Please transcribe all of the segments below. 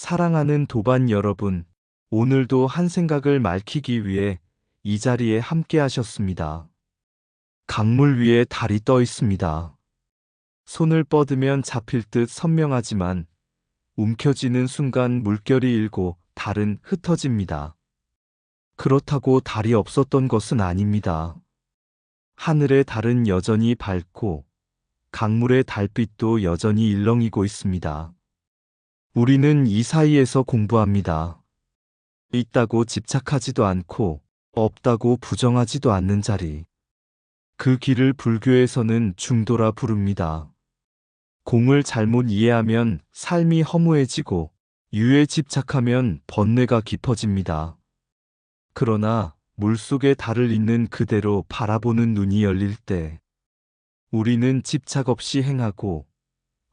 사랑하는 도반 여러분, 오늘도 한 생각을 맑히기 위해 이 자리에 함께 하셨습니다. 강물 위에 달이 떠 있습니다. 손을 뻗으면 잡힐 듯 선명하지만 움켜쥐는 순간 물결이 일고 달은 흩어집니다. 그렇다고 달이 없었던 것은 아닙니다. 하늘의 달은 여전히 밝고 강물의 달빛도 여전히 일렁이고 있습니다. 우리는 이 사이에서 공부합니다. 있다고 집착하지도 않고 없다고 부정하지도 않는 자리. 그 길을 불교에서는 중도라 부릅니다. 공을 잘못 이해하면 삶이 허무해지고 유에 집착하면 번뇌가 깊어집니다. 그러나 물속의 달을 있는 그대로 바라보는 눈이 열릴 때 우리는 집착 없이 행하고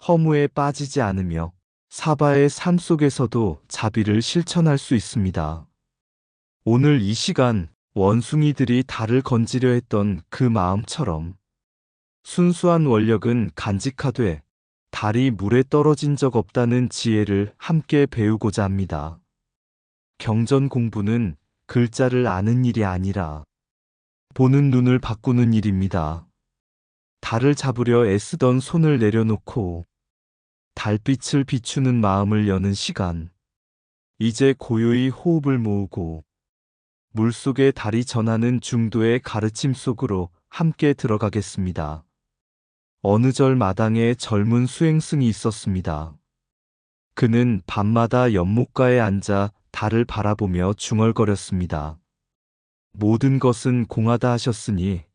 허무에 빠지지 않으며 사바의 삶 속에서도 자비를 실천할 수 있습니다. 오늘 이 시간 원숭이들이 달을 건지려 했던 그 마음처럼 순수한 원력은 간직하되 달이 물에 떨어진 적 없다는 지혜를 함께 배우고자 합니다. 경전 공부는 글자를 아는 일이 아니라 보는 눈을 바꾸는 일입니다. 달을 잡으려 애쓰던 손을 내려놓고 달빛을 비추는 마음을 여는 시간. 이제 고요히 호흡을 모으고 물속의 달이 전하는 중도의 가르침 속으로 함께 들어가겠습니다. 어느 절 마당에 젊은 수행승이 있었습니다. 그는 밤마다 연못가에 앉아 달을 바라보며 중얼거렸습니다. 모든 것은 공하다 하셨으니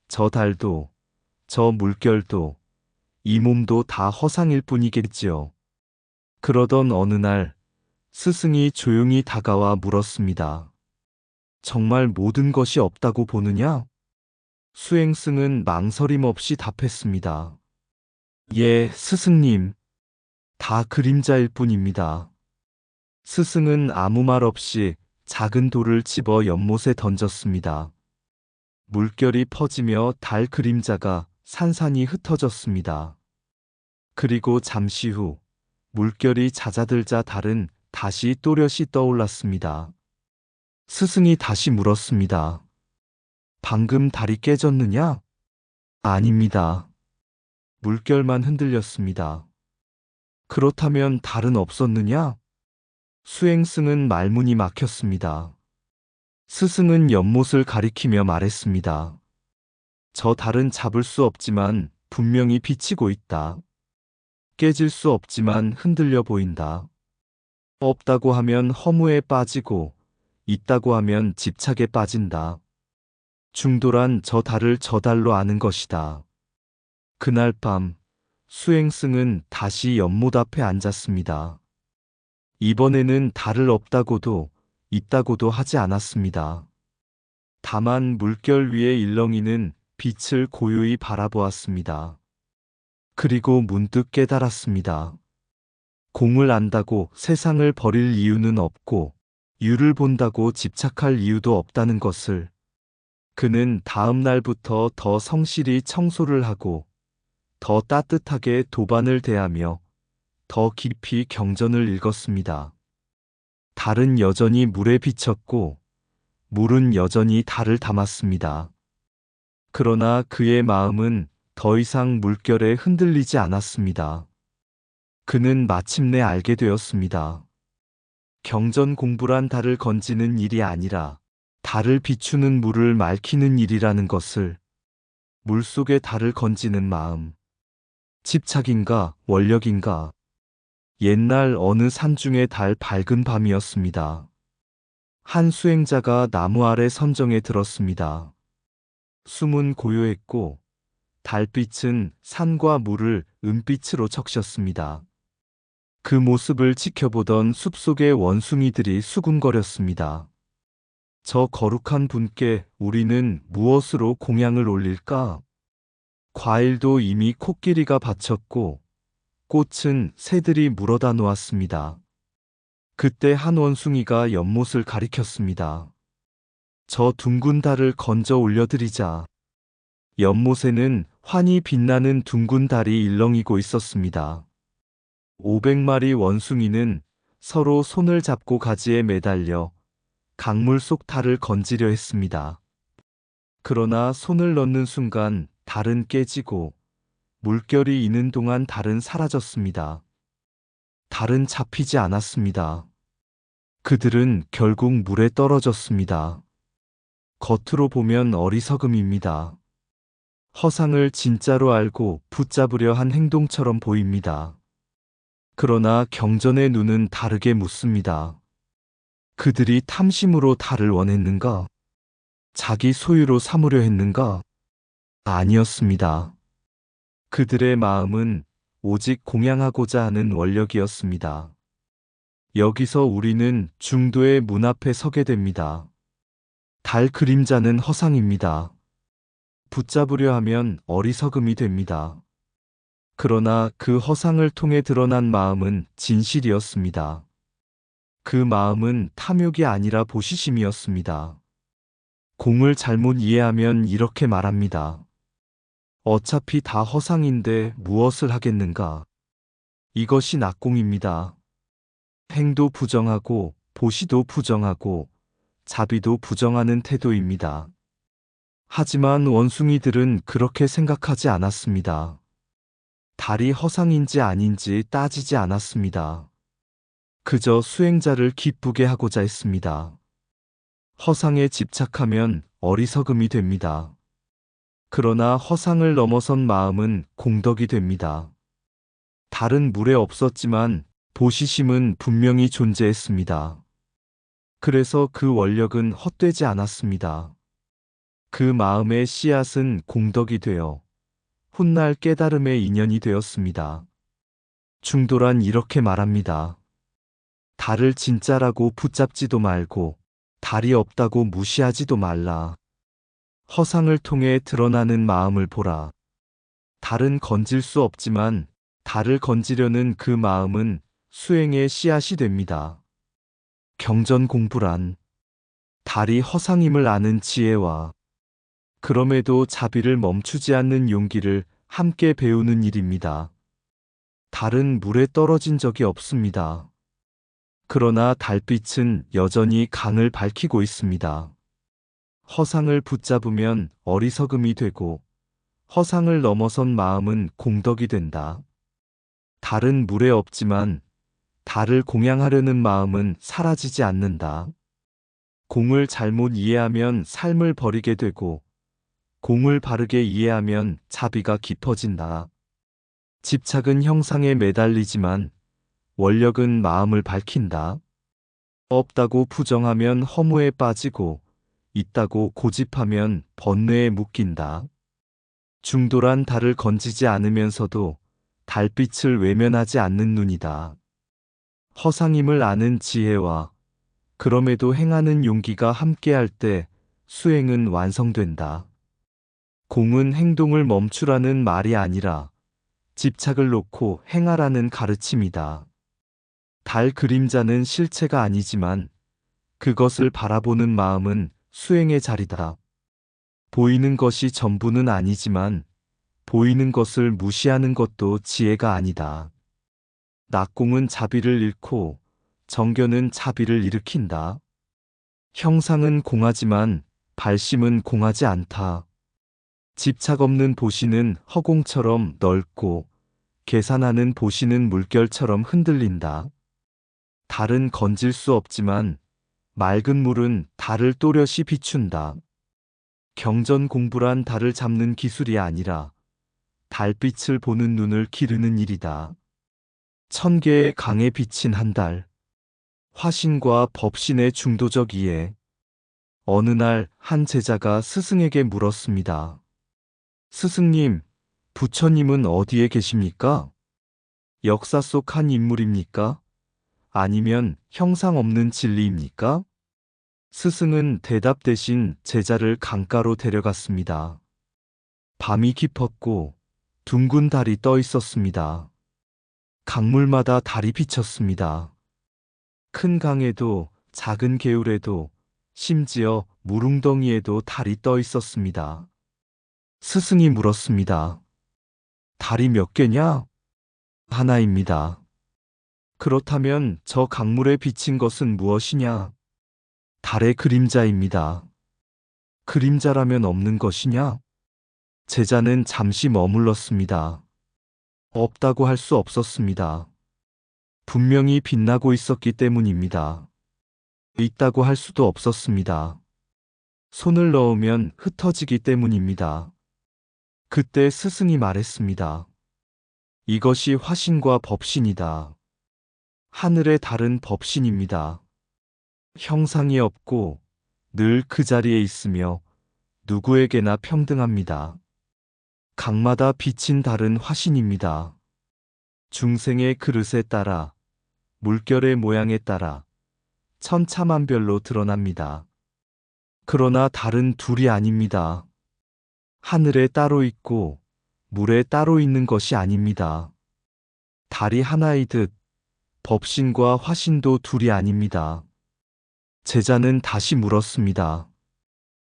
저 달도 저 물결도 이 몸도 다 허상일 뿐이겠지요. 그러던 어느 날 스승이 조용히 다가와 물었습니다. 정말 모든 것이 없다고 보느냐? 수행승은 망설임 없이 답했습니다. 예, 스승님. 다 그림자일 뿐입니다. 스승은 아무 말 없이 작은 돌을 집어 연못에 던졌습니다. 물결이 퍼지며 달 그림자가 산산이 흩어졌습니다. 그리고 잠시 후 물결이 잦아들자 달은 다시 또렷이 떠올랐습니다. 스승이 다시 물었습니다. 방금 달이 깨졌느냐? 아닙니다. 물결만 흔들렸습니다. 그렇다면 달은 없었느냐? 수행승은 말문이 막혔습니다. 스승은 연못을 가리키며 말했습니다. 저 달은 잡을 수 없지만 분명히 비치고 있다. 깨질 수 없지만 흔들려 보인다. 없다고 하면 허무에 빠지고 있다고 하면 집착에 빠진다. 중도란 저 달을 저 달로 아는 것이다. 그날 밤 수행승은 다시 연못 앞에 앉았습니다. 이번에는 달을 없다고도 있다고도 하지 않았습니다. 다만 물결 위에 일렁이는 빛을 고요히 바라보았습니다. 그리고 문득 깨달았습니다. 공을 안다고 세상을 버릴 이유는 없고 유를 본다고 집착할 이유도 없다는 것을. 그는 다음 날부터 더 성실히 청소를 하고 더 따뜻하게 도반을 대하며 더 깊이 경전을 읽었습니다. 달은 여전히 물에 비쳤고 물은 여전히 달을 담았습니다. 그러나 그의 마음은 더 이상 물결에 흔들리지 않았습니다. 그는 마침내 알게 되었습니다. 경전 공부란 달을 건지는 일이 아니라 달을 비추는 물을 맑히는 일이라는 것을. 물속에 달을 건지는 마음. 집착인가 원력인가. 옛날 어느 산중의 달 밝은 밤이었습니다. 한 수행자가 나무 아래 선정에 들었습니다. 숨은 고요했고 달빛은 산과 물을 은빛으로 적셨습니다. 그 모습을 지켜보던 숲속의 원숭이들이 수군거렸습니다. 저 거룩한 분께 우리는 무엇으로 공양을 올릴까? 과일도 이미 코끼리가 바쳤고 꽃은 새들이 물어다 놓았습니다. 그때 한 원숭이가 연못을 가리켰습니다. 저 둥근 달을 건져 올려드리자. 연못에는 환히 빛나는 둥근 달이 일렁이고 있었습니다. 500마리 원숭이는 서로 손을 잡고 가지에 매달려 강물 속 달을 건지려 했습니다. 그러나 손을 넣는 순간 달은 깨지고 물결이 이는 동안 달은 사라졌습니다. 달은 잡히지 않았습니다. 그들은 결국 물에 떨어졌습니다. 겉으로 보면 어리석음입니다. 허상을 진짜로 알고 붙잡으려 한 행동처럼 보입니다. 그러나 경전의 눈은 다르게 묻습니다. 그들이 탐심으로 달을 원했는가? 자기 소유로 삼으려 했는가? 아니었습니다. 그들의 마음은 오직 공양하고자 하는 원력이었습니다. 여기서 우리는 중도의 문 앞에 서게 됩니다. 달 그림자는 허상입니다. 붙잡으려 하면 어리석음이 됩니다. 그러나 그 허상을 통해 드러난 마음은 진실이었습니다. 그 마음은 탐욕이 아니라 보시심이었습니다. 공을 잘못 이해하면 이렇게 말합니다. 어차피 다 허상인데 무엇을 하겠는가? 이것이 낙공입니다. 행도 부정하고 보시도 부정하고 자비도 부정하는 태도입니다. 하지만 원숭이들은 그렇게 생각하지 않았습니다. 달이 허상인지 아닌지 따지지 않았습니다. 그저 수행자를 기쁘게 하고자 했습니다. 허상에 집착하면 어리석음이 됩니다. 그러나 허상을 넘어선 마음은 공덕이 됩니다. 달은 물에 없었지만 보시심은 분명히 존재했습니다. 그래서 그 원력은 헛되지 않았습니다. 그 마음의 씨앗은 공덕이 되어 훗날 깨달음의 인연이 되었습니다. 중도란 이렇게 말합니다. 달을 진짜라고 붙잡지도 말고 달이 없다고 무시하지도 말라. 허상을 통해 드러나는 마음을 보라. 달은 건질 수 없지만 달을 건지려는 그 마음은 수행의 씨앗이 됩니다. 경전 공부란 달이 허상임을 아는 지혜와 그럼에도 자비를 멈추지 않는 용기를 함께 배우는 일입니다. 달은 물에 떨어진 적이 없습니다. 그러나 달빛은 여전히 강을 밝히고 있습니다. 허상을 붙잡으면 어리석음이 되고 허상을 넘어선 마음은 공덕이 된다. 달은 물에 없지만 달을 공양하려는 마음은 사라지지 않는다. 공을 잘못 이해하면 삶을 버리게 되고 공을 바르게 이해하면 자비가 깊어진다. 집착은 형상에 매달리지만 원력은 마음을 밝힌다. 없다고 부정하면 허무에 빠지고 있다고 고집하면 번뇌에 묶인다. 중도란 달을 건지지 않으면서도 달빛을 외면하지 않는 눈이다. 허상임을 아는 지혜와 그럼에도 행하는 용기가 함께할 때 수행은 완성된다. 공은 행동을 멈추라는 말이 아니라 집착을 놓고 행하라는 가르침이다. 달 그림자는 실체가 아니지만 그것을 바라보는 마음은 수행의 자리다. 보이는 것이 전부는 아니지만 보이는 것을 무시하는 것도 지혜가 아니다. 낙공은 자비를 잃고 정견은 자비를 일으킨다. 형상은 공하지만 발심은 공하지 않다. 집착 없는 보시는 허공처럼 넓고 계산하는 보시는 물결처럼 흔들린다. 달은 건질 수 없지만 맑은 물은 달을 또렷이 비춘다. 경전 공부란 달을 잡는 기술이 아니라 달빛을 보는 눈을 기르는 일이다. 1000개의 강에 비친 한 달. 화신과 법신의 중도적 이해. 어느 날 한 제자가 스승에게 물었습니다. 스승님, 부처님은 어디에 계십니까? 역사 속 한 인물입니까? 아니면 형상 없는 진리입니까? 스승은 대답 대신 제자를 강가로 데려갔습니다. 밤이 깊었고 둥근 달이 떠 있었습니다. 강물마다 달이 비쳤습니다. 큰 강에도 작은 개울에도 심지어 물웅덩이에도 달이 떠 있었습니다. 스승이 물었습니다. 달이 몇 개냐? 하나입니다. 그렇다면 저 강물에 비친 것은 무엇이냐? 달의 그림자입니다. 그림자라면 없는 것이냐? 제자는 잠시 머물렀습니다. 없다고 할 수 없었습니다. 분명히 빛나고 있었기 때문입니다. 있다고 할 수도 없었습니다. 손을 넣으면 흩어지기 때문입니다. 그때 스승이 말했습니다. 이것이 화신과 법신이다. 하늘의 달은 법신입니다. 형상이 없고 늘 그 자리에 있으며 누구에게나 평등합니다. 각마다 비친 달은 화신입니다. 중생의 그릇에 따라, 물결의 모양에 따라 천차만별로 드러납니다. 그러나 달은 둘이 아닙니다. 하늘에 따로 있고 물에 따로 있는 것이 아닙니다. 달이 하나이듯 법신과 화신도 둘이 아닙니다. 제자는 다시 물었습니다.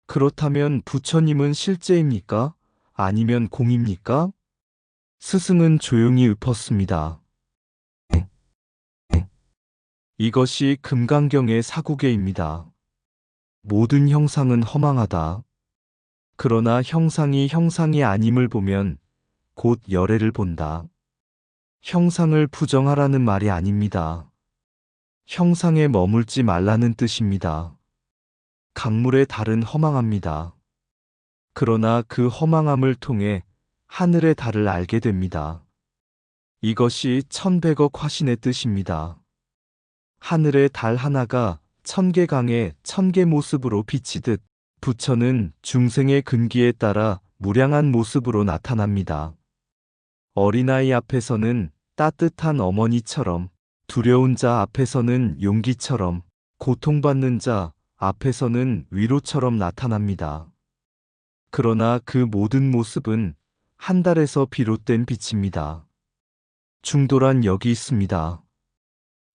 그렇다면 부처님은 실제입니까? 아니면 공입니까? 스승은 조용히 읊었습니다. 이것이 금강경의 사구계입니다. 모든 형상은 허망하다. 그러나 형상이 형상이 아님을 보면 곧 열애를 본다. 형상을 부정하라는 말이 아닙니다. 형상에 머물지 말라는 뜻입니다. 강물의 달은 허망합니다. 그러나 그 허망함을 통해 하늘의 달을 알게 됩니다. 이것이 천백억 화신의 뜻입니다. 하늘의 달 하나가 천개 강의 천개 모습으로 비치듯 부처는 중생의 근기에 따라 무량한 모습으로 나타납니다. 어린아이 앞에서는 따뜻한 어머니처럼, 두려운 자 앞에서는 용기처럼, 고통받는 자 앞에서는 위로처럼 나타납니다. 그러나 그 모든 모습은 한 달에서 비롯된 빛입니다. 중도란 여기 있습니다.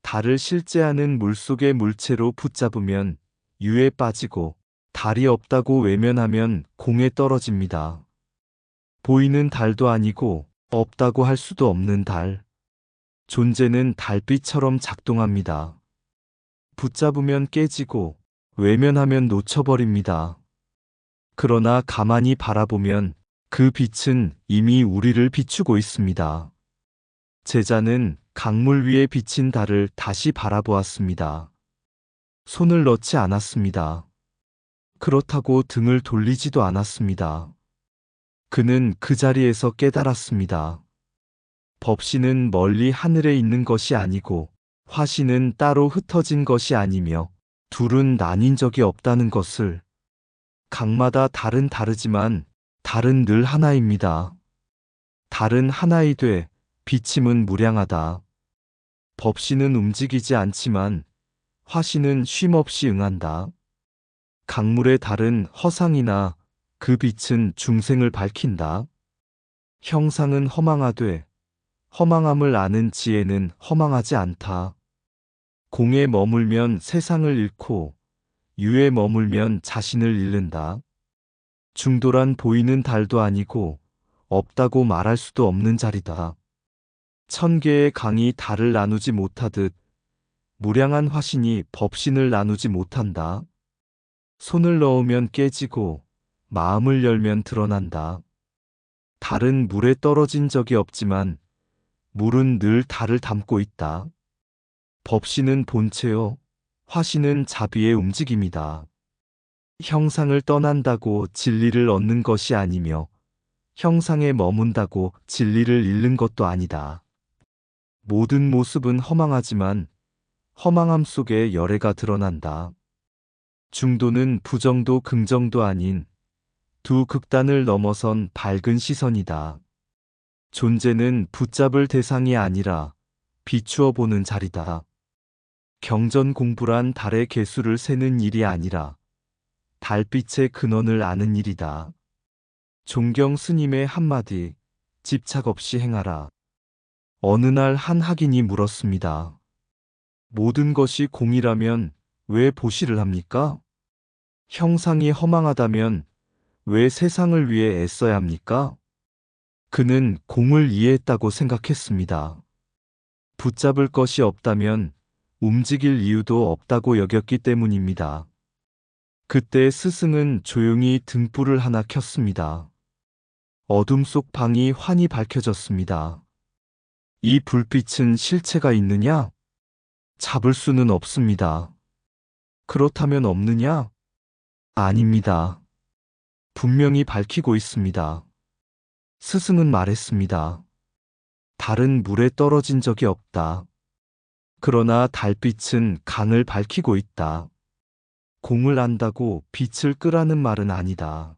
달을 실제하는 물속의 물체로 붙잡으면 유에 빠지고 달이 없다고 외면하면 공에 떨어집니다. 보이는 달도 아니고 없다고 할 수도 없는 달. 존재는 달빛처럼 작동합니다. 붙잡으면 깨지고 외면하면 놓쳐버립니다. 그러나 가만히 바라보면 그 빛은 이미 우리를 비추고 있습니다. 제자는 강물 위에 비친 달을 다시 바라보았습니다. 손을 넣지 않았습니다. 그렇다고 등을 돌리지도 않았습니다. 그는 그 자리에서 깨달았습니다. 법신은 멀리 하늘에 있는 것이 아니고 화신은 따로 흩어진 것이 아니며 둘은 나뉜 적이 없다는 것을. 각마다 달은 다르지만 달은 늘 하나입니다. 달은 하나이되 비침은 무량하다. 법신은 움직이지 않지만 화신은 쉼없이 응한다. 강물의 달은 허상이나 그 빛은 중생을 밝힌다. 형상은 허망하되 허망함을 아는 지혜는 허망하지 않다. 공에 머물면 세상을 잃고 유에 머물면 자신을 잃는다. 중도란 보이는 달도 아니고 없다고 말할 수도 없는 자리다. 천개의 강이 달을 나누지 못하듯 무량한 화신이 법신을 나누지 못한다. 손을 넣으면 깨지고 마음을 열면 드러난다. 달은 물에 떨어진 적이 없지만 물은 늘 달을 담고 있다. 법신은 본체요, 화신은 자비의 움직임이다. 형상을 떠난다고 진리를 얻는 것이 아니며 형상에 머문다고 진리를 잃는 것도 아니다. 모든 모습은 허망하지만 허망함 속에 열애가 드러난다. 중도는 부정도 긍정도 아닌 두 극단을 넘어선 밝은 시선이다. 존재는 붙잡을 대상이 아니라 비추어 보는 자리다. 경전 공부란 달의 개수를 세는 일이 아니라 달빛의 근원을 아는 일이다. 존경 스님의 한마디, 집착 없이 행하라. 어느 날 한 학인이 물었습니다. 모든 것이 공이라면 왜 보시를 합니까? 형상이 허망하다면 왜 세상을 위해 애써야 합니까? 그는 공을 이해했다고 생각했습니다. 붙잡을 것이 없다면 움직일 이유도 없다고 여겼기 때문입니다. 그때 스승은 조용히 등불을 하나 켰습니다. 어둠 속 방이 환히 밝혀졌습니다. 이 불빛은 실체가 있느냐? 잡을 수는 없습니다. 그렇다면 없느냐? 아닙니다. 분명히 밝히고 있습니다. 스승은 말했습니다. 달은 물에 떨어진 적이 없다. 그러나 달빛은 강을 밝히고 있다. 공을 안다고 빛을 끄라는 말은 아니다.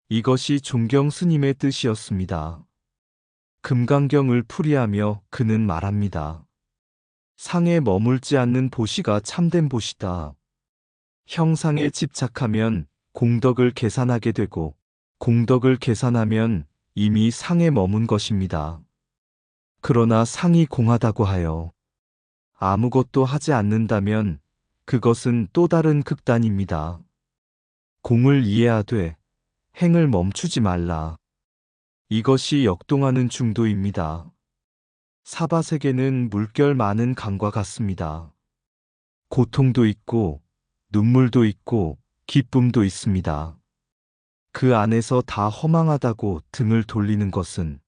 이것이 존경 스님의 뜻이었습니다. 금강경을 풀이하며 그는 말합니다. 상에 머물지 않는 보시가 참된 보시다. 형상에 집착하면 공덕을 계산하게 되고 공덕을 계산하면 이미 상에 머문 것입니다. 그러나 상이 공하다고 하여 아무것도 하지 않는다면 그것은 또 다른 극단입니다. 공을 이해하되 행을 멈추지 말라. 이것이 역동하는 중도입니다. 사바세계는 물결 많은 강과 같습니다. 고통도 있고 눈물도 있고 기쁨도 있습니다. 그 안에서 다 허망하다고 등을 돌리는 것은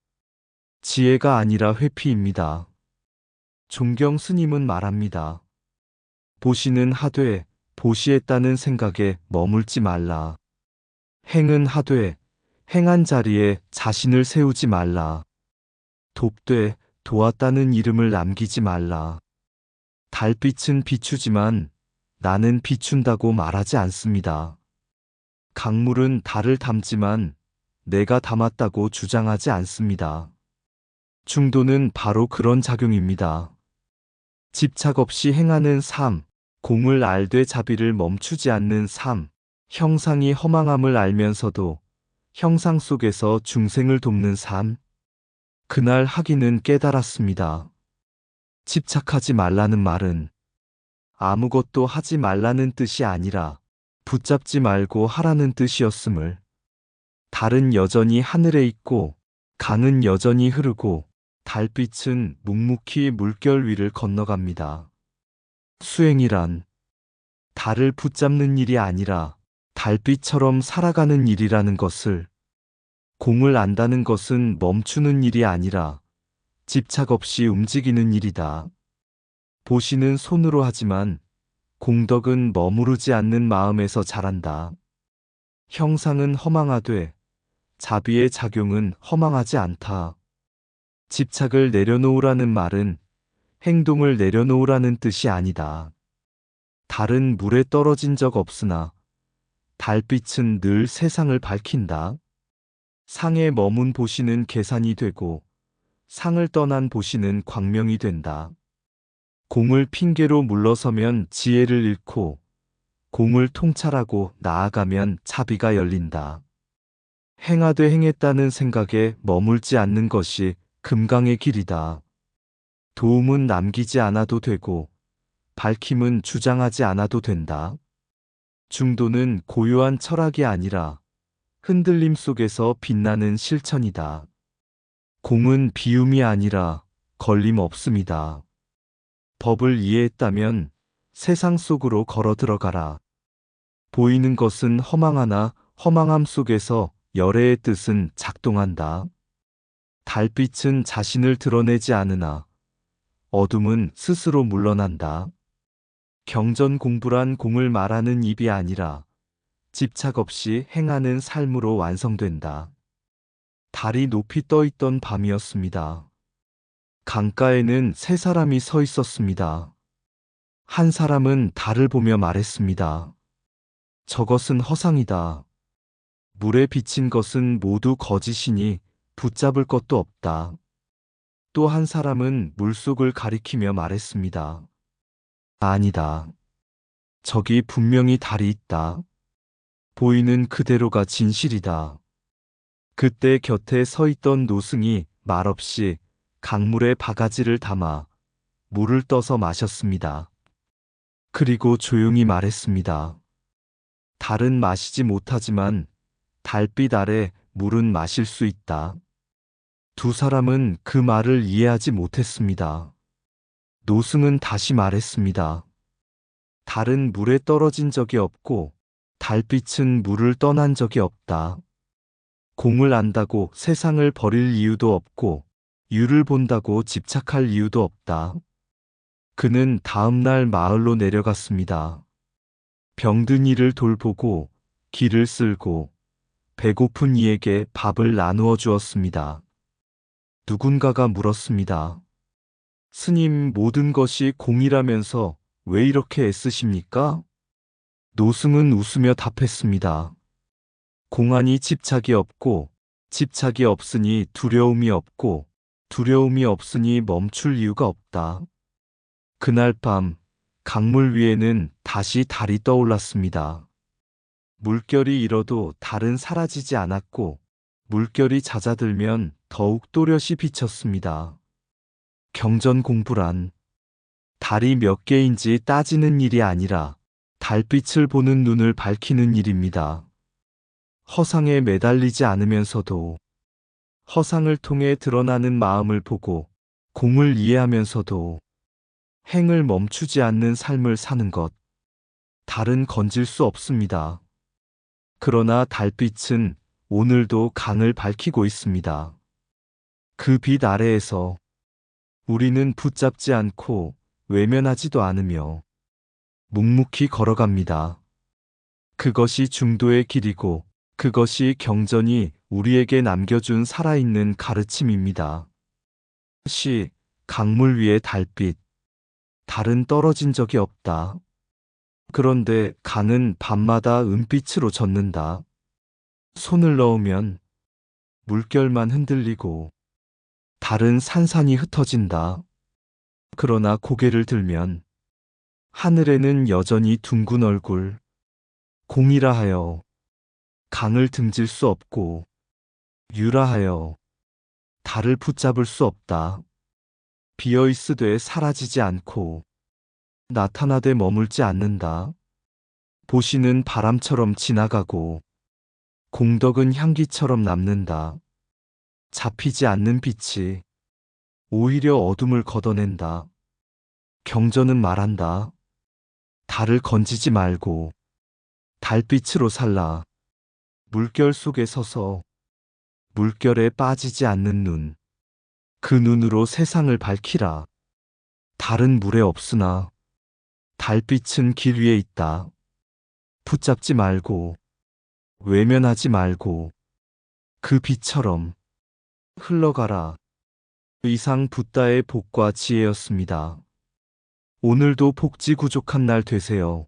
지혜가 아니라 회피입니다. 존경 스님은 말합니다. 보시는 하되 보시했다는 생각에 머물지 말라. 행은 하되 행한 자리에 자신을 세우지 말라. 돕되 도왔다는 이름을 남기지 말라. 달빛은 비추지만 나는 비춘다고 말하지 않습니다. 강물은 달을 담지만 내가 담았다고 주장하지 않습니다. 중도는 바로 그런 작용입니다. 집착 없이 행하는 삶, 공을 알되 자비를 멈추지 않는 삶, 형상이 허망함을 알면서도 형상 속에서 중생을 돕는 삶. 그날 하기는 깨달았습니다. 집착하지 말라는 말은 아무것도 하지 말라는 뜻이 아니라 붙잡지 말고 하라는 뜻이었음을. 달은 여전히 하늘에 있고 강은 여전히 흐르고 달빛은 묵묵히 물결 위를 건너갑니다. 수행이란 달을 붙잡는 일이 아니라 달빛처럼 살아가는 일이라는 것을, 공을 안다는 것은 멈추는 일이 아니라 집착 없이 움직이는 일이다. 보시는 손으로 하지만 공덕은 머무르지 않는 마음에서 자란다. 형상은 허망하되 자비의 작용은 허망하지 않다. 집착을 내려놓으라는 말은 행동을 내려놓으라는 뜻이 아니다. 달은 물에 떨어진 적 없으나 달빛은 늘 세상을 밝힌다. 상에 머문 보시는 계산이 되고 상을 떠난 보시는 광명이 된다. 공을 핑계로 물러서면 지혜를 잃고 공을 통찰하고 나아가면 자비가 열린다. 행하되 행했다는 생각에 머물지 않는 것이 금강의 길이다. 도움은 남기지 않아도 되고 밝힘은 주장하지 않아도 된다. 중도는 고요한 철학이 아니라 흔들림 속에서 빛나는 실천이다. 공은 비움이 아니라 걸림 없음이다. 법을 이해했다면 세상 속으로 걸어 들어가라. 보이는 것은 허망하나 허망함 속에서 열애의 뜻은 작동한다. 달빛은 자신을 드러내지 않으나 어둠은 스스로 물러난다. 경전 공부란 공을 말하는 입이 아니라 집착 없이 행하는 삶으로 완성된다. 달이 높이 떠 있던 밤이었습니다. 강가에는 세 사람이 서 있었습니다. 한 사람은 달을 보며 말했습니다. 저것은 허상이다. 물에 비친 것은 모두 거짓이니 붙잡을 것도 없다. 또 한 사람은 물속을 가리키며 말했습니다. 아니다. 저기 분명히 달이 있다. 보이는 그대로가 진실이다. 그때 곁에 서 있던 노승이 말없이 강물에 바가지를 담아 물을 떠서 마셨습니다. 그리고 조용히 말했습니다. 달은 마시지 못하지만 달빛 아래 물은 마실 수 있다. 두 사람은 그 말을 이해하지 못했습니다. 노승은 다시 말했습니다. 달은 물에 떨어진 적이 없고 달빛은 물을 떠난 적이 없다. 공을 안다고 세상을 버릴 이유도 없고 유를 본다고 집착할 이유도 없다. 그는 다음 날 마을로 내려갔습니다. 병든 이를 돌보고 길을 쓸고 배고픈 이에게 밥을 나누어 주었습니다. 누군가가 물었습니다. 스님, 모든 것이 공이라면서 왜 이렇게 애쓰십니까? 노승은 웃으며 답했습니다. 공안이 집착이 없고 집착이 없으니 두려움이 없고 두려움이 없으니 멈출 이유가 없다. 그날 밤 강물 위에는 다시 달이 떠올랐습니다. 물결이 일어도 달은 사라지지 않았고 물결이 잦아들면 더욱 또렷이 비쳤습니다. 경전 공부란 달이 몇 개인지 따지는 일이 아니라 달빛을 보는 눈을 밝히는 일입니다. 허상에 매달리지 않으면서도 허상을 통해 드러나는 마음을 보고 공을 이해하면서도 행을 멈추지 않는 삶을 사는 것. 달은 건질 수 없습니다. 그러나 달빛은 오늘도 강을 밝히고 있습니다. 그 빛 아래에서 우리는 붙잡지 않고 외면하지도 않으며 묵묵히 걸어갑니다. 그것이 중도의 길이고 그것이 경전이 우리에게 남겨준 살아있는 가르침입니다. 시, 강물 위의 달빛. 달은 떨어진 적이 없다. 그런데 강은 밤마다 은빛으로 젖는다. 손을 넣으면 물결만 흔들리고 달은 산산이 흩어진다. 그러나 고개를 들면 하늘에는 여전히 둥근 얼굴, 공이라 하여 강을 등질 수 없고 유라 하여 달을 붙잡을 수 없다. 비어있으되 사라지지 않고 나타나되 머물지 않는다. 보시는 바람처럼 지나가고 공덕은 향기처럼 남는다. 잡히지 않는 빛이 오히려 어둠을 걷어낸다. 경전은 말한다. 달을 건지지 말고 달빛으로 살라. 물결 속에 서서 물결에 빠지지 않는 눈. 그 눈으로 세상을 밝히라. 달은 물에 없으나 달빛은 길 위에 있다. 붙잡지 말고 외면하지 말고 그 빛처럼 흘러가라. 이상 붓다의 복과 지혜였습니다. 오늘도 복지 구족한 날 되세요.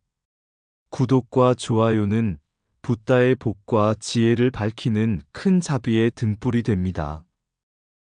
구독과 좋아요는 붓다의 복과 지혜를 밝히는 큰 자비의 등불이 됩니다.